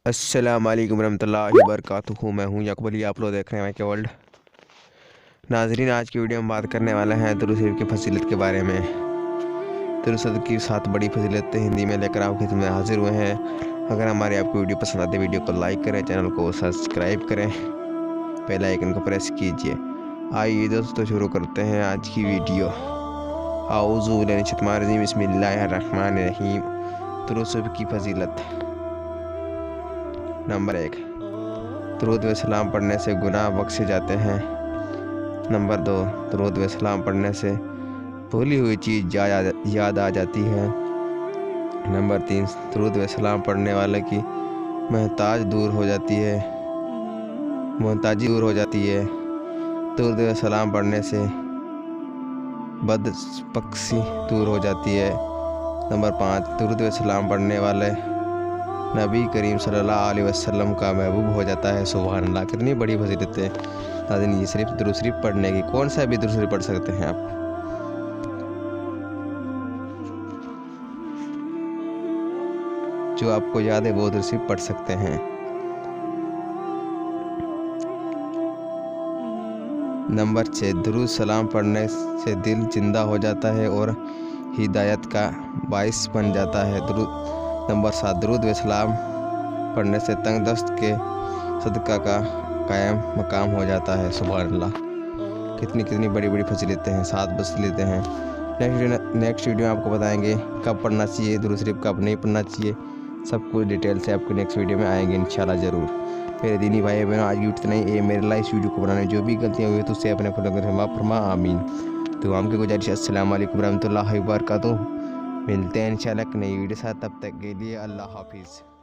अस्सलाम वालेकुम रहमतुल्लाहि व बरकातुहू। मैं हूँ यकबली, आप लोग देख रहे हैं माइके वर्ल्ड। नाजरीन, आज की वीडियो में बात करने वाले हैं दुरूद शरीफ की फजीलत के बारे में। दुरूद शरीफ की 7 बड़ी फजीलतें हिंदी में लेकर आपकी खिदमत में हाजिर हुए हैं। अगर हमारी आपको वीडियो पसंद आती है, वीडियो को लाइक करें, चैनल को सब्सक्राइब करें, बेल आइकन को प्रेस कीजिए। आइए दोस्तों, शुरू करते हैं आज की वीडियो। आऊज़ु बिल्लाहि मिनश शैतानिर रजीम, बिस्मिल्लाहिर्रहमानिर रहीम। दुरूद शरीफ की फजीलत नंबर 1, दुरूद व सलाम पढ़ने से गुनाह बख्शे जाते हैं। नंबर 2, दुरूद व सलाम पढ़ने से भूली हुई चीज़ याद आ जाती है। नंबर 3, दुरूद व सलाम पढ़ने वाले की मोहताजी दूर हो जाती है। दुरूद व सलाम पढ़ने से बदबख्शी दूर हो जाती है। नंबर 5, दुरूद व सलाम पढ़ने वाले नबी करीम सल्लल्लाहु अलैहि वसल्लम का महबूब हो जाता है। सुभान अल्लाह, कितनी बड़ी फजीलत है। नाज़रीन, ये सिर्फ दुरूद शरीफ पढ़ने की, कौन सा भी दुरूद शरीफ पढ़ सकते हैं आप। जो आपको याद है वो दुरूद शरीफ पढ़ सकते हैं। नंबर 6, दुरूद सलाम पढ़ने से दिल जिंदा हो जाता है और हिदायत का बाइस बन जाता है। नंबर 7, दुरूद व सलाम पढ़ने से तंग दस्त के सदका का कायम मकाम हो जाता है। सुभान अल्लाह, कितनी बड़ी बड़ी फजीलतें हैं, 7 फजीलतें हैं। नेक्स्ट वीडियो में आपको बताएंगे कब पढ़ना चाहिए दुरूद शरीफ, कब नहीं पढ़ना चाहिए। सब कुछ डिटेल से आपको नेक्स्ट वीडियो में आएंगे इंशाल्लाह ज़रूर। मेरे दीनी भाई बहनों, आज इतना ही। ये मेरे लाइव वीडियो को बनाने जो भी गलतियाँ हुई तो उससे अपने खुद फरमा आमीन। तो हम की गुजारिश, अस्सलाम वालेकुम रहमतुल्लाहि व बरकातुहू। मिलते हैं इंशाल्लाह नई वीडियो साथ, तब तक के लिए अल्लाह हाफिज़।